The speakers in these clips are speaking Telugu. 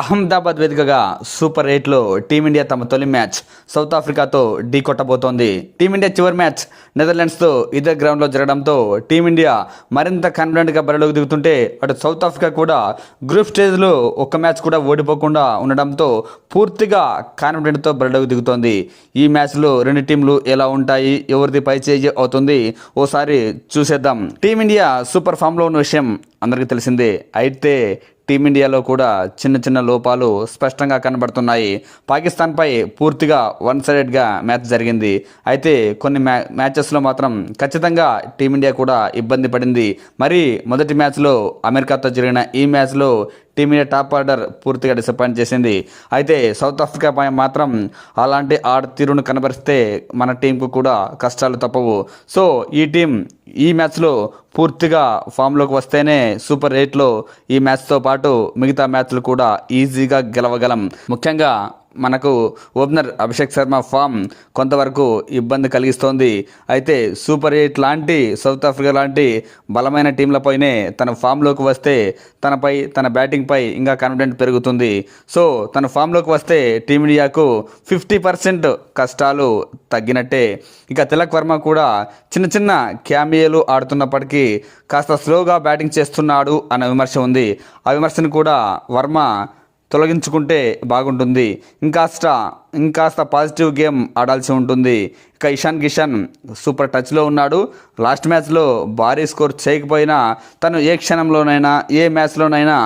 అహ్మదాబాద్ వేదికగా సూపర్ 8లో టీమిండియా తమ తొలి మ్యాచ్ సౌత్ ఆఫ్రికాతో ఢీకొట్టబోతోంది. టీమిండియా చివరి మ్యాచ్ నెదర్లాండ్స్తో ఇదే గ్రౌండ్లో జరగడంతో టీమిండియా మరింత కాన్ఫిడెంట్గా బరిలోకి దిగుతుంటే అటు సౌత్ ఆఫ్రికా కూడా గ్రూప్ స్టేజ్లో ఒక్క మ్యాచ్ కూడా ఓడిపోకుండా ఉండడంతో పూర్తిగా కాన్ఫిడెంట్తో బరిలోకి దిగుతోంది. ఈ మ్యాచ్లో రెండు టీంలు ఎలా ఉంటాయి, ఎవరిది పై చేయి అవుతుంది ఓసారి చూసేద్దాం. టీమిండియా సూపర్ ఫామ్లో ఉన్న విషయం అందరికీ తెలిసిందే. అయితే టీమిండియాలో కూడా చిన్న చిన్న లోపాలు స్పష్టంగా కనబడుతున్నాయి. పాకిస్తాన్పై పూర్తిగా వన్ సైడెడ్గా మ్యాచ్ జరిగింది. అయితే కొన్ని మ్యాచెస్లో మాత్రం ఖచ్చితంగా టీమిండియా కూడా ఇబ్బంది పడింది. మరి మొదటి మ్యాచ్లో అమెరికాతో జరిగిన ఈ మ్యాచ్లో టీమిండియా టాప్ ఆర్డర్ పూర్తిగా డిసప్పాయింట్ చేసింది. అయితే సౌత్ ఆఫ్రికా పై మాత్రం అలాంటి ఆట తీరును కనబరిస్తే మన టీంకు కూడా కష్టాలు తప్పవు. సో ఈ టీం ఈ మ్యాచ్లో పూర్తిగా ఫామ్లోకి వస్తేనే సూపర్ 8లో ఈ మ్యాచ్తో పాటు మిగతా మ్యాచ్లు కూడా ఈజీగా గెలవగలం. ముఖ్యంగా మనకు ఓపెనర్ అభిషేక్ శర్మ ఫామ్ కొంతవరకు ఇబ్బంది కలిగిస్తోంది. అయితే సూపర్ 8 లాంటి సౌత్ ఆఫ్రికా లాంటి బలమైన టీంలపైనే తన ఫామ్లోకి వస్తే తన బ్యాటింగ్పై ఇంకా కాన్ఫిడెంట్ పెరుగుతుంది. సో తన ఫామ్లోకి వస్తే టీమిండియాకు 50% కష్టాలు తగ్గినట్టే. ఇక తిలక్ వర్మ కూడా చిన్న చిన్న క్యామియోలు ఆడుతున్నప్పటికీ కాస్త స్లోగా బ్యాటింగ్ చేస్తున్నాడు అన్న విమర్శ ఉంది. ఆ విమర్శను కూడా వర్మ తొలగించుకుంటే బాగుంటుంది. ఇంకాస్త పాజిటివ్ గేమ్ ఆడాల్సి ఉంటుంది. ఇక ఇషాన్ కిషన్ సూపర్ టచ్లో ఉన్నాడు. లాస్ట్ మ్యాచ్లో భారీ స్కోర్ చేయకపోయినా తను ఏ క్షణంలోనైనా ఏ మ్యాచ్లోనైనా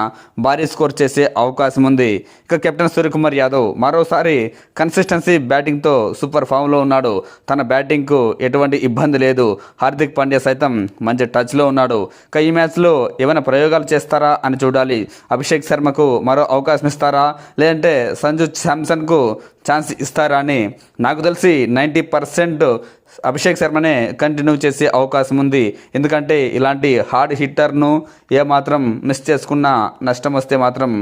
భారీ స్కోర్ చేసే అవకాశం ఉంది. ఇక కెప్టెన్ సూర్యకుమార్ యాదవ్ మరోసారి కన్సిస్టెన్సీ బ్యాటింగ్తో సూపర్ ఫామ్లో ఉన్నాడు. తన బ్యాటింగ్కు ఎటువంటి ఇబ్బంది లేదు. హార్దిక్ పాండ్యా సైతం మంచి టచ్లో ఉన్నాడు. ఇక ఈ మ్యాచ్లో ఏమైనా ప్రయోగాలు చేస్తారా అని చూడాలి. అభిషేక్ శర్మకు మరో అవకాశం ఇస్తారా, లేదంటే సంజు శాంసన్కు ఛాన్స్ ఇస్తారా అని నాకు తెలిసి 90% అభిషేక్ శర్మనే కంటిన్యూ చేసే అవకాశం ఉంది. ఎందుకంటే ఇలాంటి హార్డ్ హిట్టర్ను ఏమాత్రం మిస్ చేసుకున్నా నష్టం వస్తే మాత్రం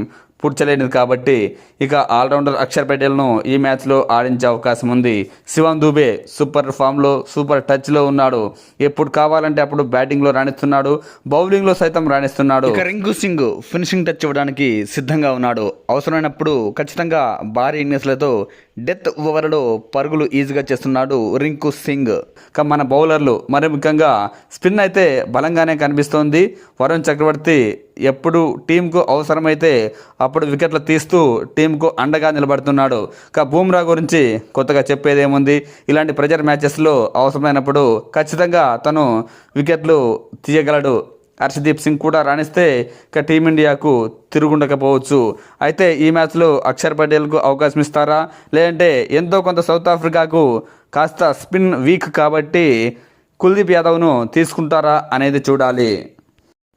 పూడ్చలేనిది కాబట్టి ఇక ఆల్రౌండర్ అక్షర్ పటేల్ను ఈ మ్యాచ్లో ఆడించే అవకాశం ఉంది. శివం దూబే సూపర్ ఫామ్లో సూపర్ టచ్లో ఉన్నాడు. ఎప్పుడు కావాలంటే అప్పుడు బ్యాటింగ్లో రాణిస్తున్నాడు, బౌలింగ్లో సైతం రాణిస్తున్నాడు. ఇక రింకు సింగ్ ఫినిషింగ్ టచ్ ఇవ్వడానికి సిద్ధంగా ఉన్నాడు. అవసరమైనప్పుడు ఖచ్చితంగా భారీ ఇన్నింగ్స్లతో డెత్ ఓవర్లో పరుగులు ఈజీగా చేస్తున్నాడు రింకు సింగ్. ఇక మన బౌలర్లు మరి ముఖ్యంగా స్పిన్ అయితే బలంగానే కనిపిస్తోంది. వరుణ్ చక్రవర్తి ఎప్పుడు టీంకు అవసరమైతే అప్పుడు వికెట్లు తీస్తూ టీంకు అండగా నిలబడుతున్నాడు. ఇక బూమ్రా గురించి కొత్తగా చెప్పేదేముంది. ఇలాంటి ప్రెజర్ మ్యాచెస్లో అవసరమైనప్పుడు ఖచ్చితంగా తను వికెట్లు తీయగలడు. హర్షదీప్ సింగ్ కూడా రాణిస్తే ఇక టీమిండియాకు తిరుగుండకపోవచ్చు. అయితే ఈ మ్యాచ్లో అక్షర్ పటేల్కు అవకాశం ఇస్తారా, లేదంటే ఎంతో కొంత సౌత్ ఆఫ్రికాకు కాస్త స్పిన్ వీక్ కాబట్టి కుల్దీప్ యాదవ్ను తీసుకుంటారా అనేది చూడాలి.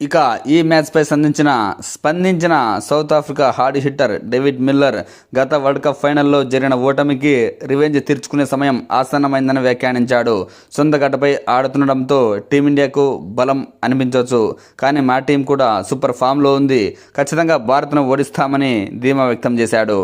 ఇక ఈ మ్యాచ్పై స్పందించిన south Africa hard hitter David Miller గత వరల్డ్ కప్ ఫైనల్లో జరిగిన ఓటమికి రివెంజ్ తీర్చుకునే సమయం ఆసన్నమైందని వ్యాఖ్యానించాడు. సొంత గడ్డపై ఆడుతుండడంతో టీమిండియాకు బలం అనిపించవచ్చు, కానీ మా టీం కూడా సూపర్ ఫామ్లో ఉంది, ఖచ్చితంగా భారత్ను ఓడిస్తామని ధీమా వ్యక్తం చేశాడు.